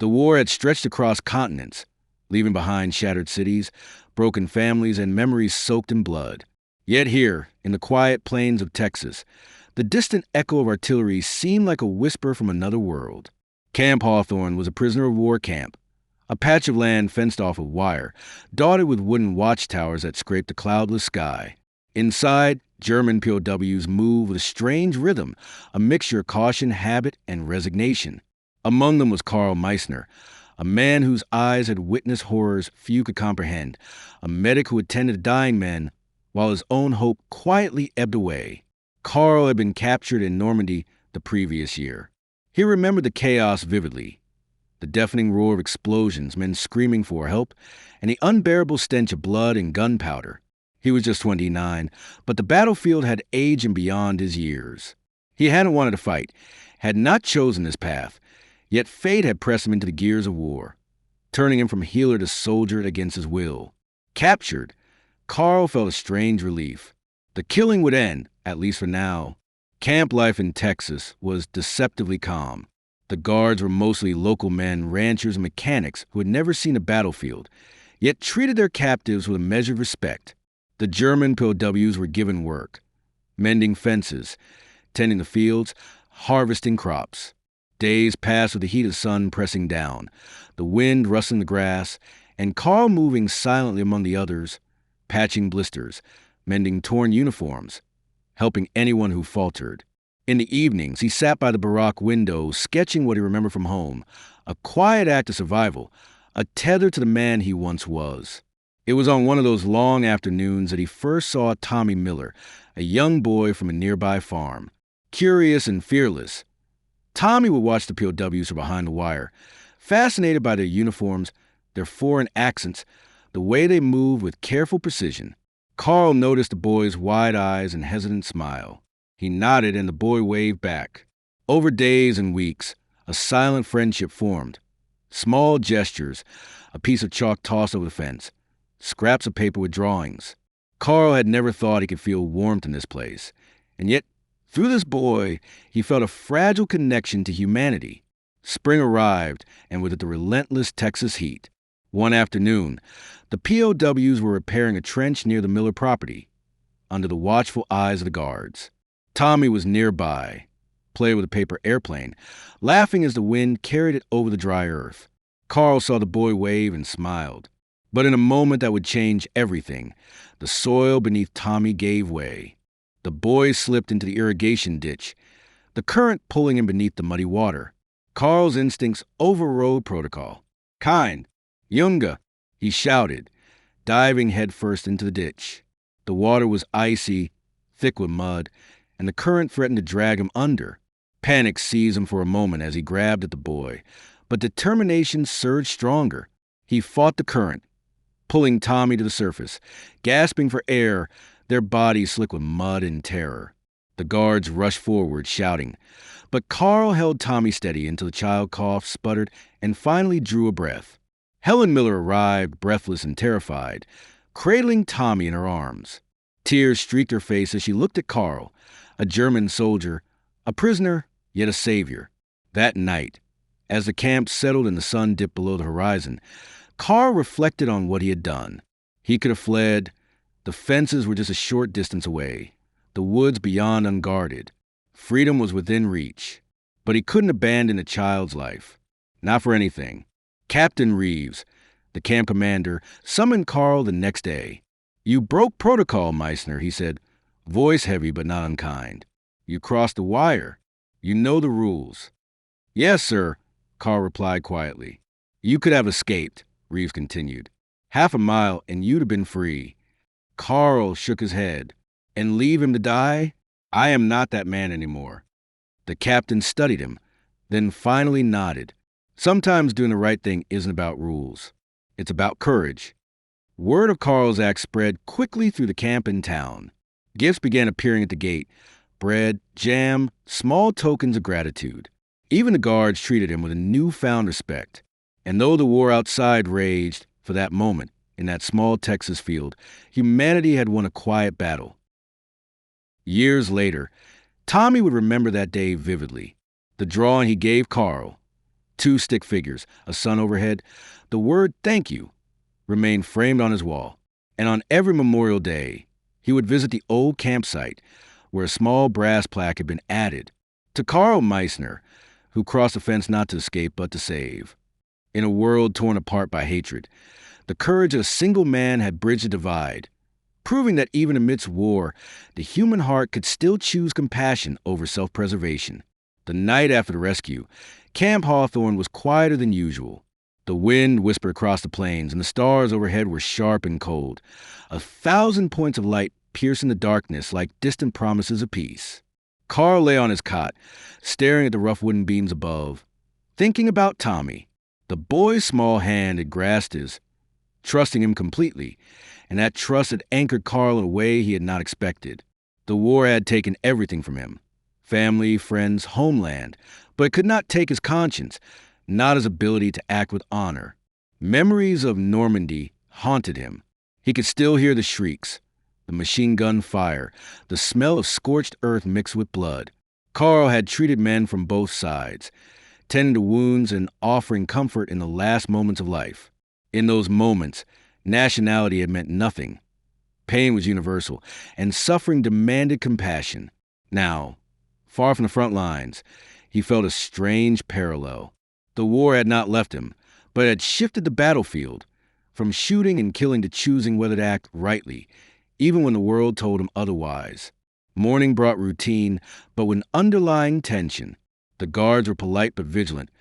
The war had stretched across continents, leaving behind shattered cities, broken families, and memories soaked in blood. Yet here, in the quiet plains of Texas, the distant echo of artillery seemed like a whisper from another world. Camp Hawthorne was a prisoner of war camp, a patch of land fenced off with wire, dotted with wooden watchtowers that scraped the cloudless sky. Inside, German POWs moved with a strange rhythm, a mixture of caution, habit, and resignation. Among them was Karl Meissner, a man whose eyes had witnessed horrors few could comprehend, a medic who attended to dying men while his own hope quietly ebbed away. Karl had been captured in Normandy the previous year. He remembered the chaos vividly, the deafening roar of explosions, men screaming for help, and the unbearable stench of blood and gunpowder. He was just 29, but the battlefield had aged and beyond his years. He hadn't wanted to fight, had not chosen this path, yet fate had pressed him into the gears of war, turning him from healer to soldier against his will. Captured, Karl felt a strange relief. The killing would end, at least for now. Camp life in Texas was deceptively calm. The guards were mostly local men, ranchers, and mechanics who had never seen a battlefield, yet treated their captives with a measured respect. The German POWs were given work, mending fences, tending the fields, harvesting crops. Days passed with the heat of the sun pressing down, the wind rustling the grass, and Karl moving silently among the others, patching blisters, mending torn uniforms, helping anyone who faltered. In the evenings, he sat by the barrack window, sketching what he remembered from home, a quiet act of survival, a tether to the man he once was. It was on one of those long afternoons that he first saw Tommy Miller, a young boy from a nearby farm. Curious and fearless, Tommy would watch the POWs from behind the wire, fascinated by their uniforms, their foreign accents, the way they moved with careful precision. Karl noticed the boy's wide eyes and hesitant smile. He nodded and the boy waved back. Over days and weeks, a silent friendship formed. Small gestures, a piece of chalk tossed over the fence, scraps of paper with drawings. Karl had never thought he could feel warmth in this place, and yet, through this boy, he felt a fragile connection to humanity. Spring arrived, and with it the relentless Texas heat. One afternoon, the POWs were repairing a trench near the Miller property, under the watchful eyes of the guards. Tommy was nearby, playing with a paper airplane, laughing as the wind carried it over the dry earth. Karl saw the boy wave and smiled. But in a moment that would change everything, the soil beneath Tommy gave way. The boy slipped into the irrigation ditch, the current pulling him beneath the muddy water. Karl's instincts overrode protocol. "Kind, Junge," he shouted, diving headfirst into the ditch. The water was icy, thick with mud, and the current threatened to drag him under. Panic seized him for a moment as he grabbed at the boy, but determination surged stronger. He fought the current, pulling Tommy to the surface, gasping for air, their bodies slick with mud and terror. The guards rushed forward, shouting, but Karl held Tommy steady until the child coughed, sputtered, and finally drew a breath. Helen Miller arrived, breathless and terrified, cradling Tommy in her arms. Tears streaked her face as she looked at Karl, a German soldier, a prisoner, yet a savior. That night, as the camp settled and the sun dipped below the horizon, Karl reflected on what he had done. He could have fled. The fences were just a short distance away, the woods beyond unguarded. Freedom was within reach. But he couldn't abandon a child's life. Not for anything. Captain Reeves, the camp commander, summoned Karl the next day. "You broke protocol, Meissner," he said, voice heavy but not unkind. "You crossed the wire. You know the rules." "Yes, sir," Karl replied quietly. "You could have escaped," Reeves continued. "Half a mile and you'd have been free." Karl shook his head. "And leave him to die? I am not that man anymore." The captain studied him, then finally nodded. Sometimes doing the right thing isn't about rules. It's about courage. Word of Karl's act spread quickly through the camp and town. Gifts began appearing at the gate. Bread, jam, small tokens of gratitude. Even the guards treated him with a newfound respect. And though the war outside raged, for that moment, in that small Texas field, humanity had won a quiet battle. Years later, Tommy would remember that day vividly. The drawing he gave Karl, Two stick figures, a sun overhead. The word thank you remained framed on his wall. And on every Memorial Day, he would visit the old campsite where a small brass plaque had been added to Carl Meissner, who crossed the fence not to escape but to save. In a world torn apart by hatred, the courage of a single man had bridged the divide, proving that even amidst war, the human heart could still choose compassion over self-preservation. The night after the rescue, Camp Hawthorne was quieter than usual. The wind whispered across the plains, and the stars overhead were sharp and cold, 1,000 points of light piercing the darkness like distant promises of peace. Carl lay on his cot, staring at the rough wooden beams above, thinking about Tommy. The boy's small hand had grasped his, trusting him completely, and that trust had anchored Carl in a way he had not expected. The war had taken everything from him: family, friends, homeland, but it could not take his conscience, not his ability to act with honor. Memories of Normandy haunted him. He could still hear the shrieks, the machine gun fire, the smell of scorched earth mixed with blood. Carl had treated men from both sides, tending to wounds and offering comfort in the last moments of life. In those moments, nationality had meant nothing. Pain was universal, and suffering demanded compassion. Now, far from the front lines, he felt a strange parallel. The war had not left him, but had shifted the battlefield, from shooting and killing to choosing whether to act rightly, even when the world told him otherwise. Morning brought routine, but with underlying tension. The guards were polite but vigilant,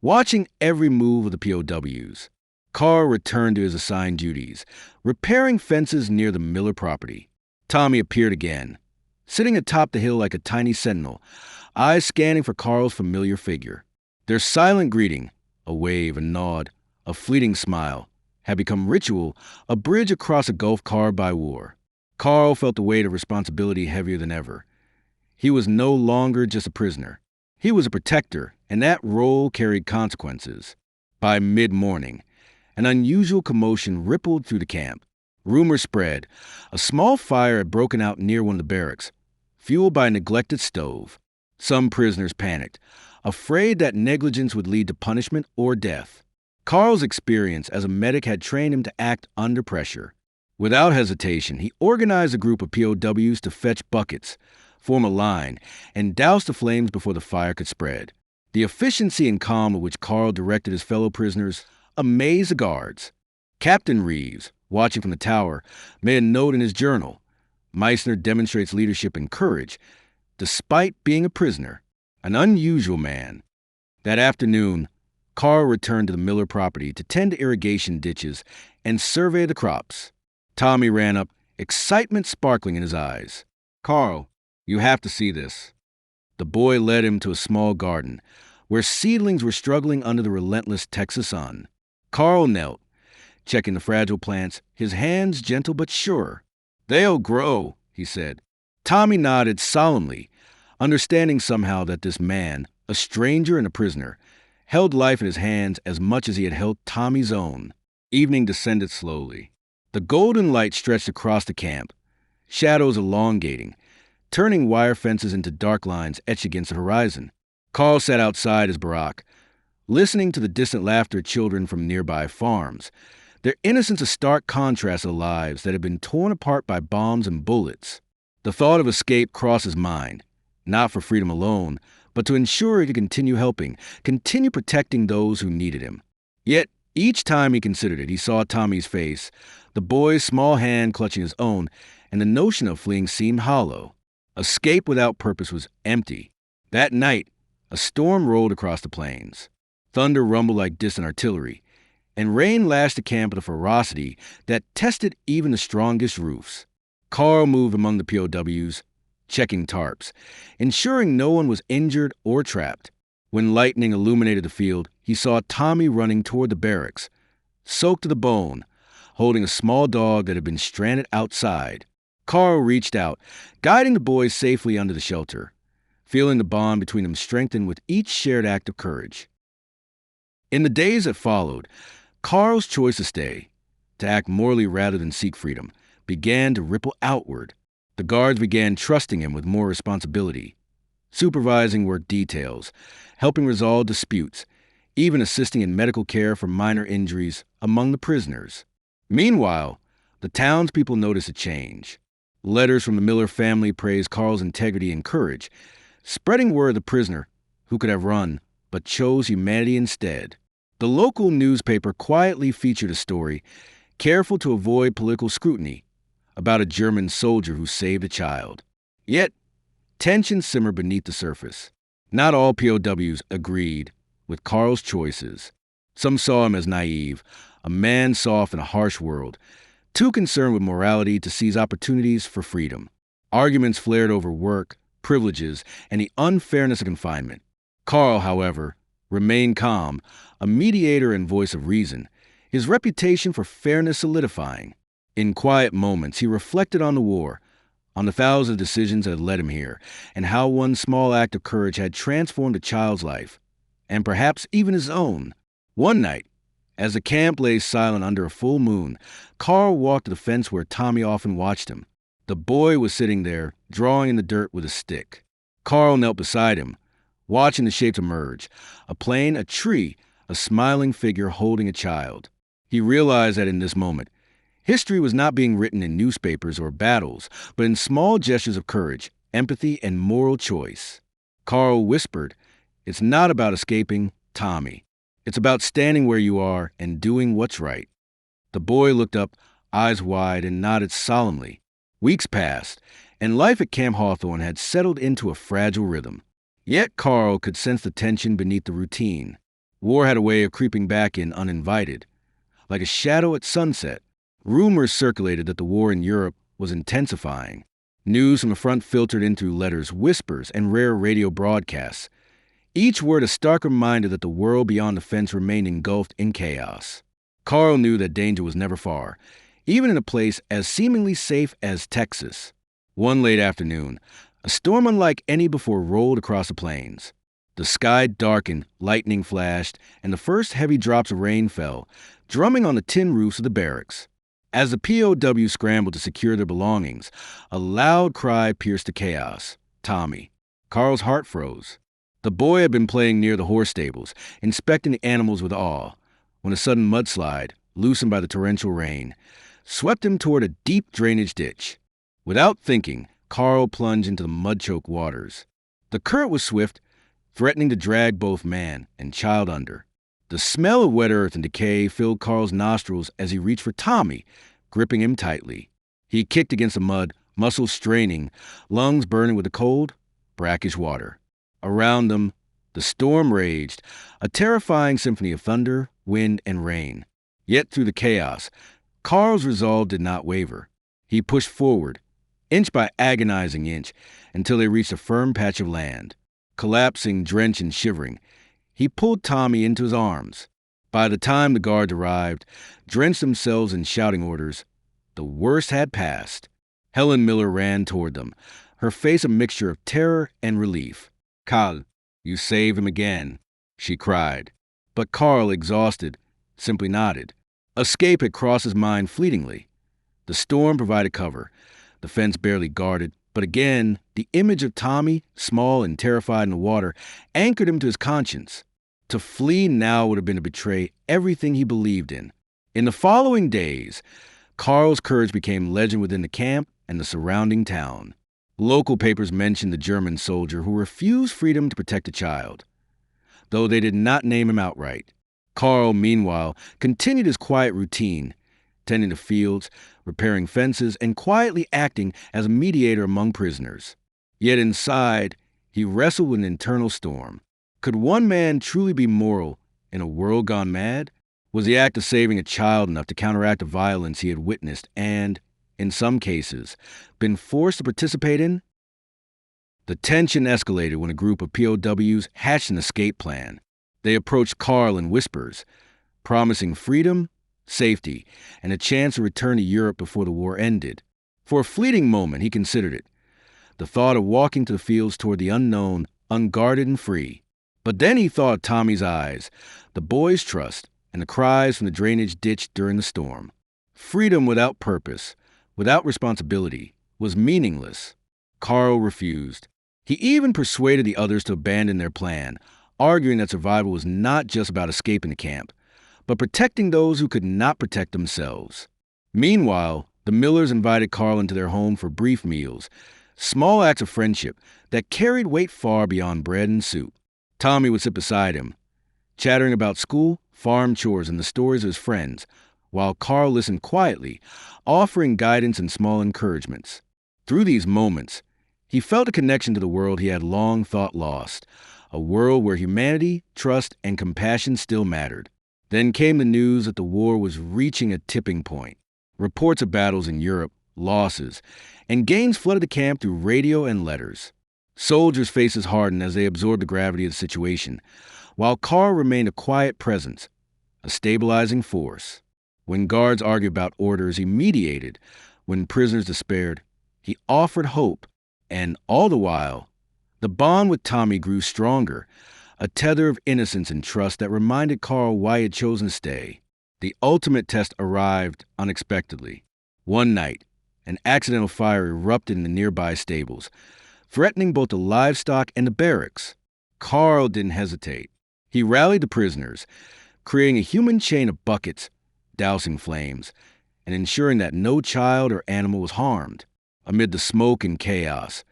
watching every move of the POWs. Carl returned to his assigned duties, repairing fences near the Miller property. Tommy appeared again, sitting atop the hill like a tiny sentinel, eyes scanning for Carl's familiar figure. Their silent greeting, a wave, a nod, a fleeting smile, had become ritual, a bridge across a gulf carved by war. Carl felt the weight of responsibility heavier than ever. He was no longer just a prisoner. He was a protector, and that role carried consequences. By mid-morning, an unusual commotion rippled through the camp. Rumors spread. A small fire had broken out near one of the barracks, fueled by a neglected stove. Some prisoners panicked, afraid that negligence would lead to punishment or death. Carl's experience as a medic had trained him to act under pressure. Without hesitation, he organized a group of POWs to fetch buckets, form a line, and douse the flames before the fire could spread. The efficiency and calm with which Carl directed his fellow prisoners amazed the guards. Captain Reeves, watching from the tower, made a note in his journal. Meissner demonstrates leadership and courage, despite being a prisoner, an unusual man. That afternoon, Carl returned to the Miller property to tend to irrigation ditches and survey the crops. Tommy ran up, excitement sparkling in his eyes. "Carl, you have to see this." The boy led him to a small garden, where seedlings were struggling under the relentless Texas sun. Carl knelt, checking the fragile plants, his hands gentle but sure. "They'll grow," he said. Tommy nodded solemnly, understanding somehow that this man, a stranger and a prisoner, held life in his hands as much as he had held Tommy's own. Evening descended slowly. The golden light stretched across the camp, shadows elongating, turning wire fences into dark lines etched against the horizon. Carl sat outside his barack, listening to the distant laughter of children from nearby farms, their innocence a stark contrast to the lives that had been torn apart by bombs and bullets. The thought of escape crossed his mind, not for freedom alone, but to ensure he could continue helping, continue protecting those who needed him. Yet, each time he considered it, he saw Tommy's face, the boy's small hand clutching his own, and the notion of fleeing seemed hollow. Escape without purpose was empty. That night, a storm rolled across the plains. Thunder rumbled like distant artillery, and rain lashed the camp with a ferocity that tested even the strongest roofs. Carl moved among the POWs, checking tarps, ensuring no one was injured or trapped. When lightning illuminated the field, he saw Tommy running toward the barracks, soaked to the bone, holding a small dog that had been stranded outside. Carl reached out, guiding the boys safely under the shelter, feeling the bond between them strengthen with each shared act of courage. In the days that followed, Carl's choice to stay, to act morally rather than seek freedom, began to ripple outward. The guards began trusting him with more responsibility, supervising work details, helping resolve disputes, even assisting in medical care for minor injuries among the prisoners. Meanwhile, the townspeople notice a change. Letters from the Miller family praise Carl's integrity and courage, spreading word of the prisoner who could have run but chose humanity instead. The local newspaper quietly featured a story, careful to avoid political scrutiny, about a German soldier who saved a child. Yet, tension simmered beneath the surface. Not all POWs agreed with Carl's choices. Some saw him as naive, a man soft in a harsh world, too concerned with morality to seize opportunities for freedom. Arguments flared over work, privileges, and the unfairness of confinement. Carl, however, remained calm, a mediator and voice of reason, his reputation for fairness solidifying. In quiet moments, he reflected on the war, on the thousands of decisions that had led him here, and how one small act of courage had transformed a child's life, and perhaps even his own. One night, as the camp lay silent under a full moon, Carl walked to the fence where Tommy often watched him. The boy was sitting there, drawing in the dirt with a stick. Carl knelt beside him, watching the shapes emerge, a plane, a tree, a smiling figure holding a child. He realized that in this moment, history was not being written in newspapers or battles, but in small gestures of courage, empathy, and moral choice. Carl whispered, "It's not about escaping, Tommy. It's about standing where you are and doing what's right." The boy looked up, eyes wide, and nodded solemnly. Weeks passed, and life at Camp Hawthorne had settled into a fragile rhythm. Yet Carl could sense the tension beneath the routine. War had a way of creeping back in uninvited. Like a shadow at sunset, rumors circulated that the war in Europe was intensifying. News from the front filtered in through letters, whispers, and rare radio broadcasts. Each word a stark reminder that the world beyond the fence remained engulfed in chaos. Carl knew that danger was never far, even in a place as seemingly safe as Texas. One late afternoon, a storm unlike any before rolled across the plains. The sky darkened, lightning flashed, and the first heavy drops of rain fell, drumming on the tin roofs of the barracks. As the POWs scrambled to secure their belongings, a loud cry pierced the chaos. "Tommy." Carl's heart froze. The boy had been playing near the horse stables, inspecting the animals with awe, when a sudden mudslide, loosened by the torrential rain, swept him toward a deep drainage ditch. Without thinking, Carl plunged into the mud-choked waters. The current was swift, threatening to drag both man and child under. The smell of wet earth and decay filled Carl's nostrils as he reached for Tommy, gripping him tightly. He kicked against the mud, muscles straining, lungs burning with the cold, brackish water. Around them, the storm raged, a terrifying symphony of thunder, wind, and rain. Yet through the chaos, Carl's resolve did not waver. He pushed forward, inch by agonizing inch, until they reached a firm patch of land. Collapsing, drenched, and shivering, he pulled Tommy into his arms. By the time the guards arrived, drenched themselves in shouting orders, the worst had passed. Helen Miller ran toward them, her face a mixture of terror and relief. "Carl, you saved him again," she cried. But Carl, exhausted, simply nodded. Escape had crossed his mind fleetingly. The storm provided cover, the fence barely guarded, but again, the image of Tommy, small and terrified in the water, anchored him to his conscience. To flee now would have been to betray everything he believed in. In the following days, Carl's courage became legend within the camp and the surrounding town. Local papers mentioned the German soldier who refused freedom to protect a child, though they did not name him outright. Carl, meanwhile, continued his quiet routine, tending the fields, repairing fences, and quietly acting as a mediator among prisoners. Yet inside, he wrestled with an internal storm. Could one man truly be moral in a world gone mad? Was the act of saving a child enough to counteract the violence he had witnessed and, in some cases, been forced to participate in? The tension escalated when a group of POWs hatched an escape plan. They approached Carl in whispers, promising freedom, safety, and a chance to return to Europe before the war ended. For a fleeting moment, he considered it, the thought of walking to the fields toward the unknown, unguarded and free. But then he thought of Tommy's eyes, the boy's trust, and the cries from the drainage ditch during the storm. Freedom without purpose, without responsibility, was meaningless. Carl refused. He even persuaded the others to abandon their plan, arguing that survival was not just about escaping the camp, but protecting those who could not protect themselves. Meanwhile, the Millers invited Carl into their home for brief meals, small acts of friendship that carried weight far beyond bread and soup. Tommy would sit beside him, chattering about school, farm chores, and the stories of his friends, while Carl listened quietly, offering guidance and small encouragements. Through these moments, he felt a connection to the world he had long thought lost, a world where humanity, trust, and compassion still mattered. Then came the news that the war was reaching a tipping point. Reports of battles in Europe, losses, and gains flooded the camp through radio and letters. Soldiers' faces hardened as they absorbed the gravity of the situation, while Carl remained a quiet presence, a stabilizing force. When guards argued about orders, he mediated. When prisoners despaired, he offered hope. And all the while, the bond with Tommy grew stronger, a tether of innocence and trust that reminded Carl why he had chosen to stay. The ultimate test arrived unexpectedly. One night, an accidental fire erupted in the nearby stables, threatening both the livestock and the barracks. Carl didn't hesitate. He rallied the prisoners, creating a human chain of buckets, dousing flames, and ensuring that no child or animal was harmed. Amid the smoke and chaos,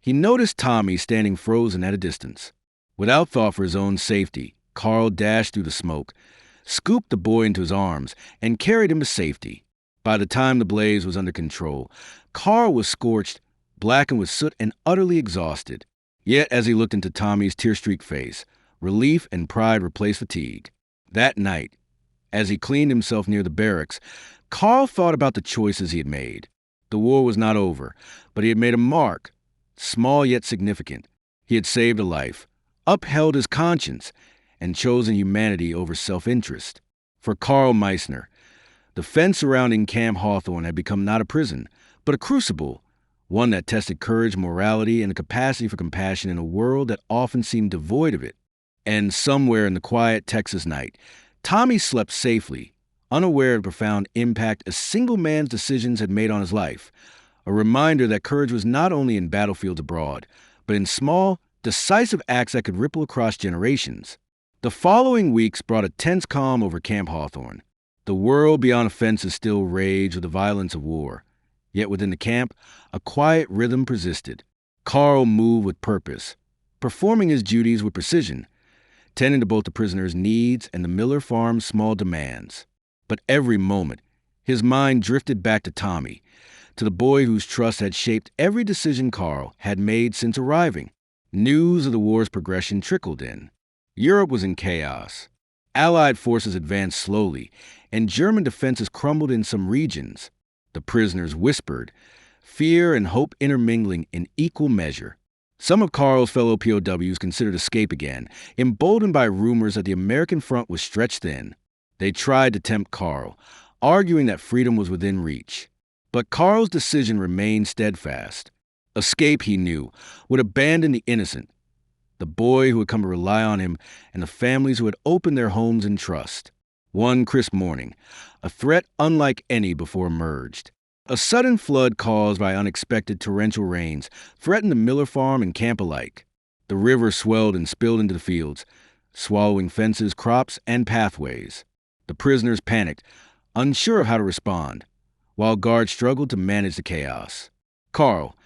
he noticed Tommy standing frozen at a distance. Without thought for his own safety, Carl dashed through the smoke, scooped the boy into his arms, and carried him to safety. By the time the blaze was under control, Carl was scorched, blackened with soot, and utterly exhausted. Yet as he looked into Tommy's tear-streaked face, relief and pride replaced fatigue. That night, as he cleaned himself near the barracks, Carl thought about the choices he had made. The war was not over, but he had made a mark, small yet significant. He had saved a life, upheld his conscience, and chosen humanity over self-interest. For Carl Meissner, the fence surrounding Camp Hawthorne had become not a prison, but a crucible, one that tested courage, morality, and the capacity for compassion in a world that often seemed devoid of it. And somewhere in the quiet Texas night, Tommy slept safely, unaware of the profound impact a single man's decisions had made on his life, a reminder that courage was not only in battlefields abroad, but in small, decisive acts that could ripple across generations. The following weeks brought a tense calm over Camp Hawthorne. The world beyond the fences still raged with the violence of war. Yet within the camp, a quiet rhythm persisted. Carl moved with purpose, performing his duties with precision, tending to both the prisoners' needs and the Miller farm's small demands. But every moment, his mind drifted back to Tommy, to the boy whose trust had shaped every decision Carl had made since arriving. News of the war's progression trickled in. Europe was in chaos. Allied forces advanced slowly, and German defenses crumbled in some regions. The prisoners whispered, fear and hope intermingling in equal measure. Some of Carl's fellow POWs considered escape again, emboldened by rumors that the American front was stretched thin. They tried to tempt Carl, arguing that freedom was within reach. But Carl's decision remained steadfast. Escape, he knew, would abandon the innocent, the boy who had come to rely on him, and the families who had opened their homes in trust. One crisp morning, a threat unlike any before emerged. A sudden flood caused by unexpected torrential rains threatened the Miller farm and camp alike. The river swelled and spilled into the fields, swallowing fences, crops, and pathways. The prisoners panicked, unsure of how to respond, while guards struggled to manage the chaos. Carl,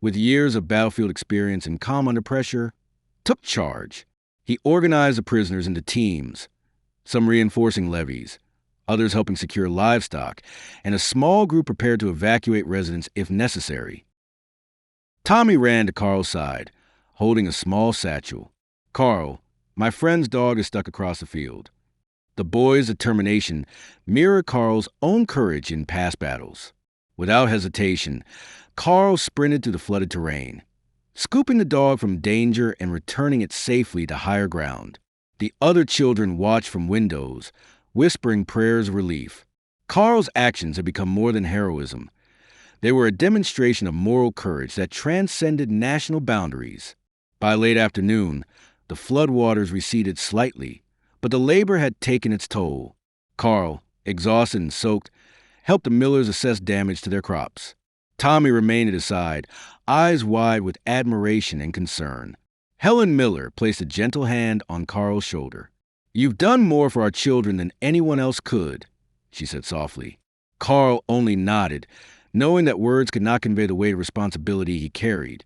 with years of battlefield experience and calm under pressure, took charge. He organized the prisoners into teams, some reinforcing levees, others helping secure livestock, and a small group prepared to evacuate residents if necessary. Tommy ran to Carl's side, holding a small satchel. "Carl, my friend's dog is stuck across the field." The boy's determination mirrored Carl's own courage in past battles. Without hesitation, Carl sprinted through the flooded terrain, scooping the dog from danger and returning it safely to higher ground. The other children watched from windows, whispering prayers of relief. Carl's actions had become more than heroism. They were a demonstration of moral courage that transcended national boundaries. By late afternoon, the floodwaters receded slightly, but the labor had taken its toll. Carl, exhausted and soaked, helped the Millers assess damage to their crops. Tommy remained at his side, eyes wide with admiration and concern. Helen Miller placed a gentle hand on Carl's shoulder. "You've done more for our children than anyone else could," she said softly. Carl only nodded, knowing that words could not convey the weight of responsibility he carried,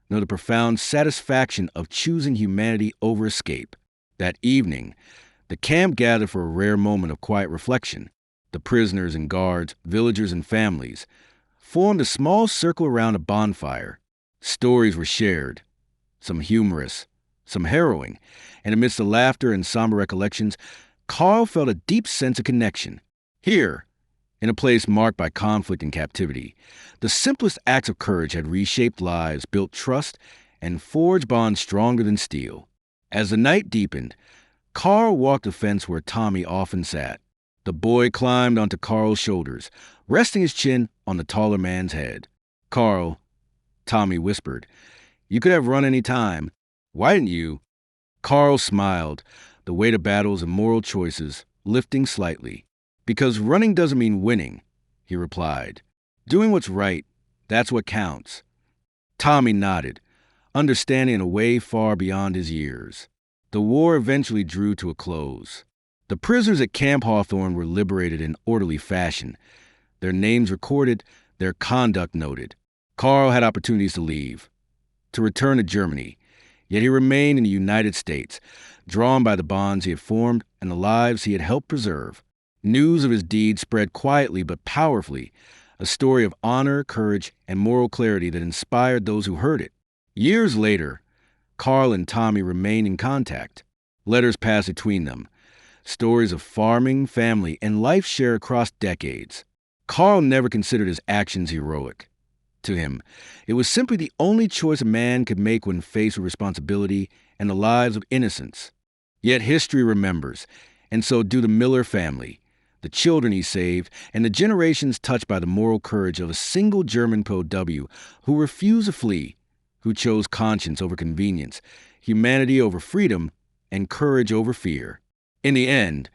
nor the profound satisfaction of choosing humanity over escape. That evening, the camp gathered for a rare moment of quiet reflection. The prisoners and guards, villagers and families, formed a small circle around a bonfire. Stories were shared, some humorous, some harrowing, and amidst the laughter and somber recollections, Carl felt a deep sense of connection. Here, in a place marked by conflict and captivity, the simplest acts of courage had reshaped lives, built trust, and forged bonds stronger than steel. As the night deepened, Carl walked the fence where Tommy often sat. The boy climbed onto Carl's shoulders, resting his chin on the taller man's head. "Carl," Tommy whispered, "you could have run any time. Why didn't you?" Carl smiled, the weight of battles and moral choices lifting slightly. "Because running doesn't mean winning," he replied. "Doing what's right, that's what counts." Tommy nodded, understanding in a way far beyond his years. The war eventually drew to a close. The prisoners at Camp Hawthorne were liberated in orderly fashion, their names recorded, their conduct noted. Carl had opportunities to leave, to return to Germany, yet he remained in the United States, drawn by the bonds he had formed and the lives he had helped preserve. News of his deeds spread quietly but powerfully, a story of honor, courage, and moral clarity that inspired those who heard it. Years later, Carl and Tommy remained in contact. Letters passed between them, stories of farming, family, and life shared across decades. Carl never considered his actions heroic. To him, it was simply the only choice a man could make when faced with responsibility and the lives of innocents. Yet history remembers, and so do the Miller family, the children he saved, and the generations touched by the moral courage of a single German POW who refused to flee, who chose conscience over convenience, humanity over freedom, and courage over fear. In the end,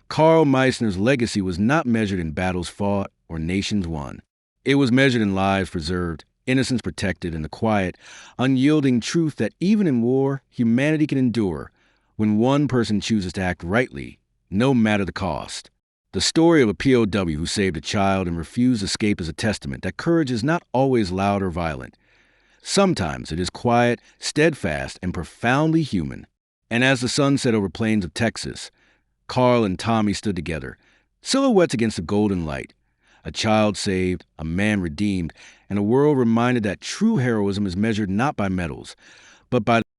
Carl Meissner's legacy was not measured in battles fought or nations won. It was measured in lives preserved, innocence protected, and the quiet, unyielding truth that even in war, humanity can endure when one person chooses to act rightly, no matter the cost. The story of a POW who saved a child and refused escape is a testament that courage is not always loud or violent. Sometimes it is quiet, steadfast, and profoundly human. And as the sun set over plains of Texas, Carl and Tommy stood together, silhouettes against the golden light. A child saved, a man redeemed, and a world reminded that true heroism is measured not by medals, but by